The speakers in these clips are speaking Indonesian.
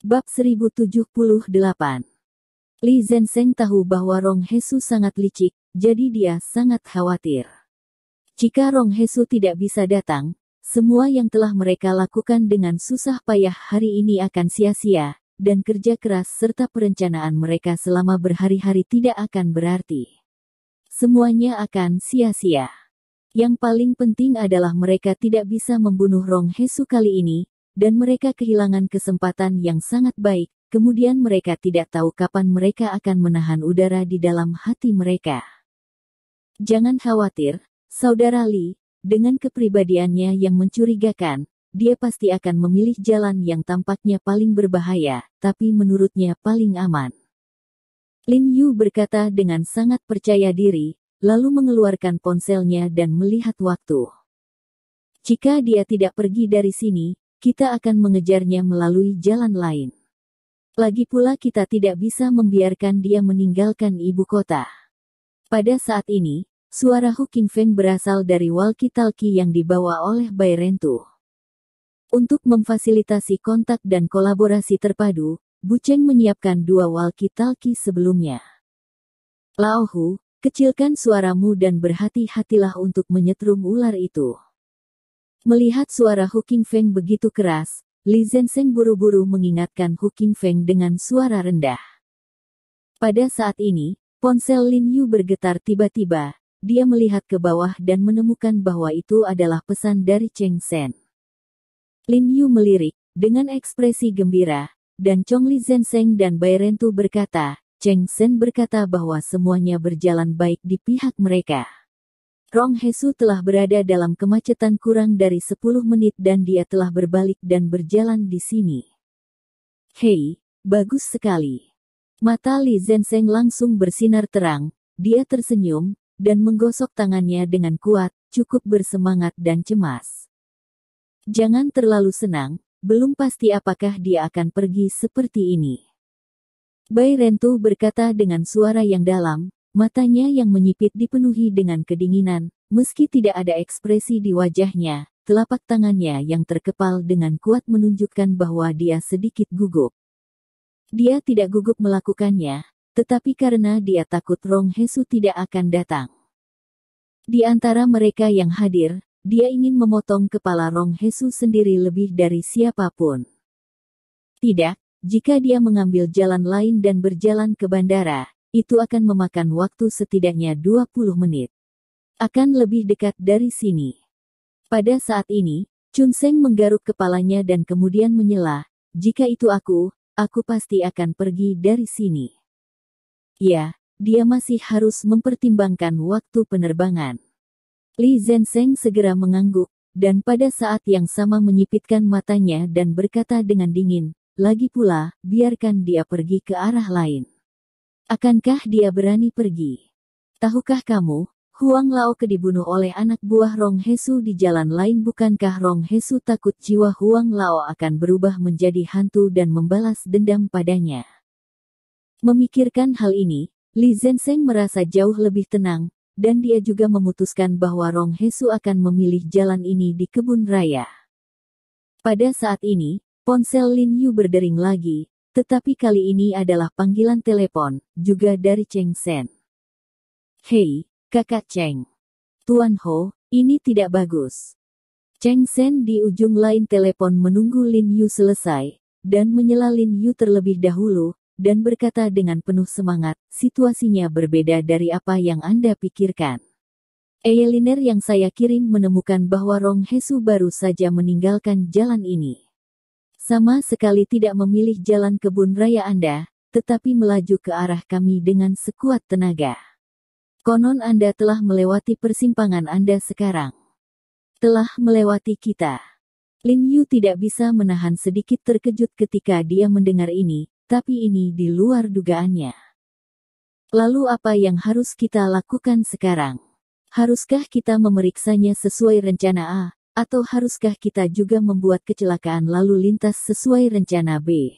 Bab 1078. Li Zenseng tahu bahwa Rong Hesu sangat licik, jadi dia sangat khawatir. Jika Rong Hesu tidak bisa datang, semua yang telah mereka lakukan dengan susah payah hari ini akan sia-sia, dan kerja keras serta perencanaan mereka selama berhari-hari tidak akan berarti. Semuanya akan sia-sia. Yang paling penting adalah mereka tidak bisa membunuh Rong Hesu kali ini, dan mereka kehilangan kesempatan yang sangat baik. Kemudian mereka tidak tahu kapan mereka akan menahan udara di dalam hati mereka. Jangan khawatir, Saudara Li, dengan kepribadiannya yang mencurigakan, dia pasti akan memilih jalan yang tampaknya paling berbahaya, tapi menurutnya paling aman. Lin Yu berkata dengan sangat percaya diri, lalu mengeluarkan ponselnya dan melihat waktu. Jika dia tidak pergi dari sini, kita akan mengejarnya melalui jalan lain. Lagi pula kita tidak bisa membiarkan dia meninggalkan ibu kota. Pada saat ini, suara Hu Qingfeng berasal dari walkie-talkie yang dibawa oleh Bai Rentu. Untuk memfasilitasi kontak dan kolaborasi terpadu, Bu Cheng menyiapkan 2 walkie-talkie sebelumnya. Lao Hu, kecilkan suaramu dan berhati-hatilah untuk menyetrum ular itu. Melihat suara Hu Qingfeng begitu keras, Li Zenseng buru-buru mengingatkan Hu Qingfeng dengan suara rendah. Pada saat ini, ponsel Lin Yu bergetar tiba-tiba, dia melihat ke bawah dan menemukan bahwa itu adalah pesan dari Cheng Sen. Lin Yu melirik, dengan ekspresi gembira, dan Chong Li Zenseng dan Bai Rentu berkata, Cheng Sen berkata bahwa semuanya berjalan baik di pihak mereka. Rong Hesu telah berada dalam kemacetan kurang dari 10 menit dan dia telah berbalik dan berjalan di sini. Hei, bagus sekali. Mata Li Zenseng langsung bersinar terang, dia tersenyum, dan menggosok tangannya dengan kuat, cukup bersemangat dan cemas. Jangan terlalu senang, belum pasti apakah dia akan pergi seperti ini. Bai Rentu berkata dengan suara yang dalam, matanya yang menyipit dipenuhi dengan kedinginan, meski tidak ada ekspresi di wajahnya, telapak tangannya yang terkepal dengan kuat menunjukkan bahwa dia sedikit gugup. Dia tidak gugup melakukannya, tetapi karena dia takut Rong Hesu tidak akan datang. Di antara mereka yang hadir, dia ingin memotong kepala Rong Hesu sendiri lebih dari siapapun. Tidak, jika dia mengambil jalan lain dan berjalan ke bandara, itu akan memakan waktu setidaknya 20 menit. Akan lebih dekat dari sini. Pada saat ini, Chun Seng menggaruk kepalanya dan kemudian menyela, jika itu aku pasti akan pergi dari sini. Ya, dia masih harus mempertimbangkan waktu penerbangan. Li Zenseng segera mengangguk, dan pada saat yang sama menyipitkan matanya dan berkata dengan dingin, lagi pula, biarkan dia pergi ke arah lain. Akankah dia berani pergi? Tahukah kamu, Huang Lao dibunuh oleh anak buah Rong Hesu di jalan lain. Bukankah Rong Hesu takut jiwa Huang Lao akan berubah menjadi hantu dan membalas dendam padanya? Memikirkan hal ini, Li Zenseng merasa jauh lebih tenang, dan dia juga memutuskan bahwa Rong Hesu akan memilih jalan ini di kebun raya. Pada saat ini, ponsel Lin Yu berdering lagi, tetapi kali ini adalah panggilan telepon, juga dari Cheng Sen. Hei, Kakak Cheng. Tuan Ho, ini tidak bagus. Cheng Sen di ujung lain telepon menunggu Lin Yu selesai, dan menyela Lin Yu terlebih dahulu, dan berkata dengan penuh semangat, situasinya berbeda dari apa yang Anda pikirkan. Eyeliner yang saya kirim menemukan bahwa Rong Hesu baru saja meninggalkan jalan ini. Sama sekali tidak memilih jalan kebun raya Anda, tetapi melaju ke arah kami dengan sekuat tenaga. Konon Anda telah melewati persimpangan Anda sekarang. Telah melewati kita. Lin Yu tidak bisa menahan sedikit terkejut ketika dia mendengar ini, tapi ini di luar dugaannya. Lalu apa yang harus kita lakukan sekarang? Haruskah kita memeriksanya sesuai rencana A? Atau haruskah kita juga membuat kecelakaan lalu lintas sesuai rencana B?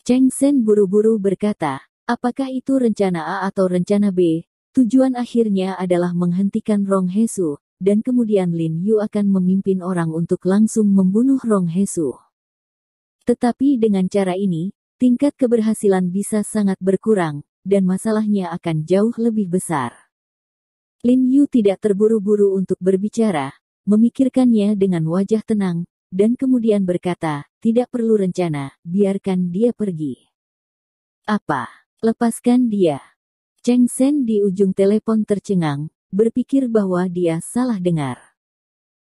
Cheng Sen buru-buru berkata, apakah itu rencana A atau rencana B? Tujuan akhirnya adalah menghentikan Rong Hesu, dan kemudian Lin Yu akan memimpin orang untuk langsung membunuh Rong Hesu. Tetapi dengan cara ini, tingkat keberhasilan bisa sangat berkurang, dan masalahnya akan jauh lebih besar. Lin Yu tidak terburu-buru untuk berbicara, memikirkannya dengan wajah tenang, dan kemudian berkata, tidak perlu rencana, biarkan dia pergi. Apa? Lepaskan dia. Cheng Sen di ujung telepon tercengang, berpikir bahwa dia salah dengar.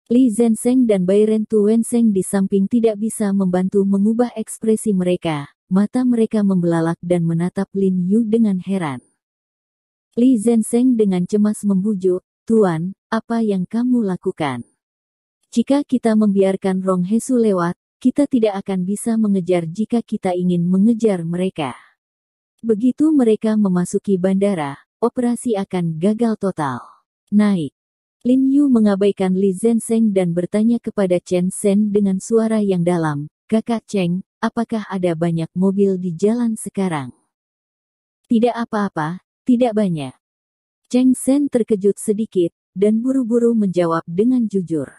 Li Zenseng dan Bai Ren Tuwenseng di samping tidak bisa membantu mengubah ekspresi mereka, mata mereka membelalak dan menatap Lin Yu dengan heran. Li Zenseng dengan cemas membujuk, Tuan, apa yang kamu lakukan? Jika kita membiarkan Rong Hesu lewat, kita tidak akan bisa mengejar jika kita ingin mengejar mereka. Begitu mereka memasuki bandara, operasi akan gagal total. Naik. Lin Yu mengabaikan Li Zenseng dan bertanya kepada Chen Sen dengan suara yang dalam, Kakak Cheng, apakah ada banyak mobil di jalan sekarang? Tidak apa-apa, tidak banyak. Cheng Sen terkejut sedikit, dan buru-buru menjawab dengan jujur.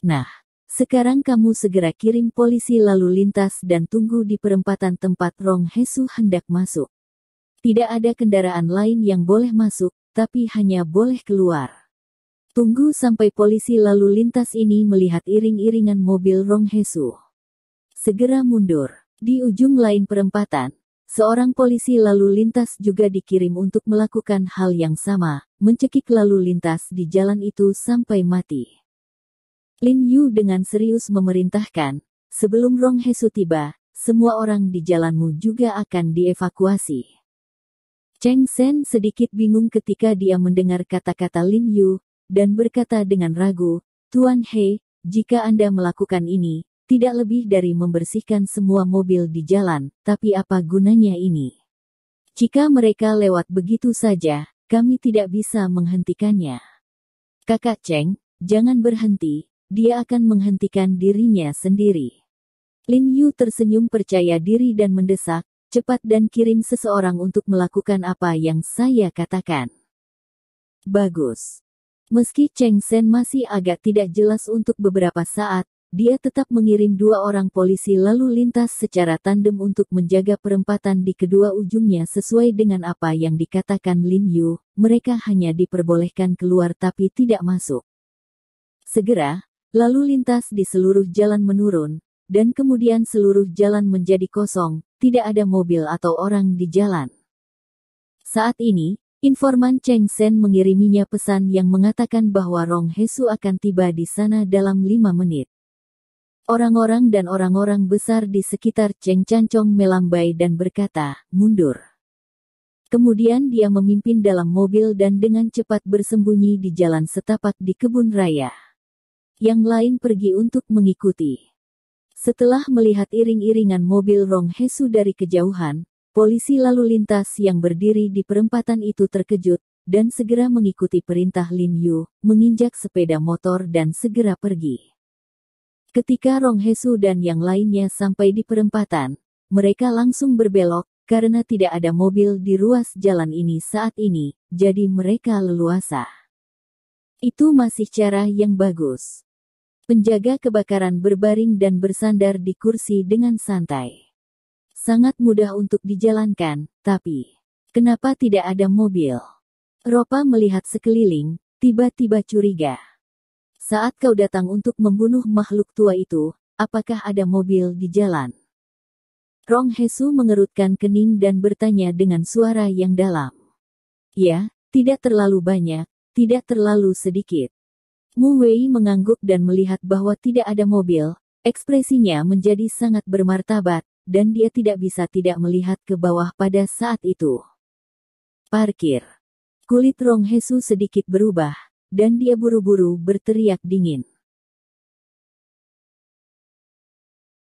Nah, sekarang kamu segera kirim polisi lalu lintas dan tunggu di perempatan tempat Rong Hesu hendak masuk. Tidak ada kendaraan lain yang boleh masuk, tapi hanya boleh keluar. Tunggu sampai polisi lalu lintas ini melihat iring-iringan mobil Rong Hesu. Segera mundur. Di ujung lain perempatan, seorang polisi lalu lintas juga dikirim untuk melakukan hal yang sama, mencekik lalu lintas di jalan itu sampai mati. Lin Yu dengan serius memerintahkan, sebelum Rong Hesu tiba, semua orang di jalanmu juga akan dievakuasi. Cheng Sen sedikit bingung ketika dia mendengar kata-kata Lin Yu, dan berkata dengan ragu, Tuan He, jika Anda melakukan ini, tidak lebih dari membersihkan semua mobil di jalan, tapi apa gunanya ini? Jika mereka lewat begitu saja, kami tidak bisa menghentikannya. Kakak Cheng, jangan berhenti, dia akan menghentikan dirinya sendiri. Lin Yu tersenyum percaya diri dan mendesak, cepat dan kirim seseorang untuk melakukan apa yang saya katakan. Bagus. Meski Cheng Sen masih agak tidak jelas untuk beberapa saat, dia tetap mengirim 2 orang polisi lalu lintas secara tandem untuk menjaga perempatan di kedua ujungnya sesuai dengan apa yang dikatakan Lin Yu, mereka hanya diperbolehkan keluar tapi tidak masuk. Segera, lalu lintas di seluruh jalan menurun, dan kemudian seluruh jalan menjadi kosong, tidak ada mobil atau orang di jalan. Saat ini, informan Cheng Sen mengiriminya pesan yang mengatakan bahwa Rong Hesu akan tiba di sana dalam 5 menit. Orang-orang dan orang-orang besar di sekitar Cheng Chancong melambai dan berkata, mundur. Kemudian dia memimpin dalam mobil dan dengan cepat bersembunyi di jalan setapak di kebun raya. Yang lain pergi untuk mengikuti. Setelah melihat iring-iringan mobil Rong Hesu dari kejauhan, polisi lalu lintas yang berdiri di perempatan itu terkejut, dan segera mengikuti perintah Lin Yu, menginjak sepeda motor dan segera pergi. Ketika Rong Hesu dan yang lainnya sampai di perempatan, mereka langsung berbelok, karena tidak ada mobil di ruas jalan ini saat ini, jadi mereka leluasa. Itu masih cara yang bagus. Penjaga kebakaran berbaring dan bersandar di kursi dengan santai. Sangat mudah untuk dijalankan, tapi kenapa tidak ada mobil? Ropa melihat sekeliling, tiba-tiba curiga. Saat kau datang untuk membunuh makhluk tua itu, apakah ada mobil di jalan? Rong Hesu mengerutkan kening dan bertanya dengan suara yang dalam. Ya, tidak terlalu banyak, tidak terlalu sedikit. Mu Wei mengangguk dan melihat bahwa tidak ada mobil, ekspresinya menjadi sangat bermartabat, dan dia tidak bisa tidak melihat ke bawah pada saat itu. Parkir. Kulit Rong Hesu sedikit berubah, dan dia buru-buru berteriak dingin.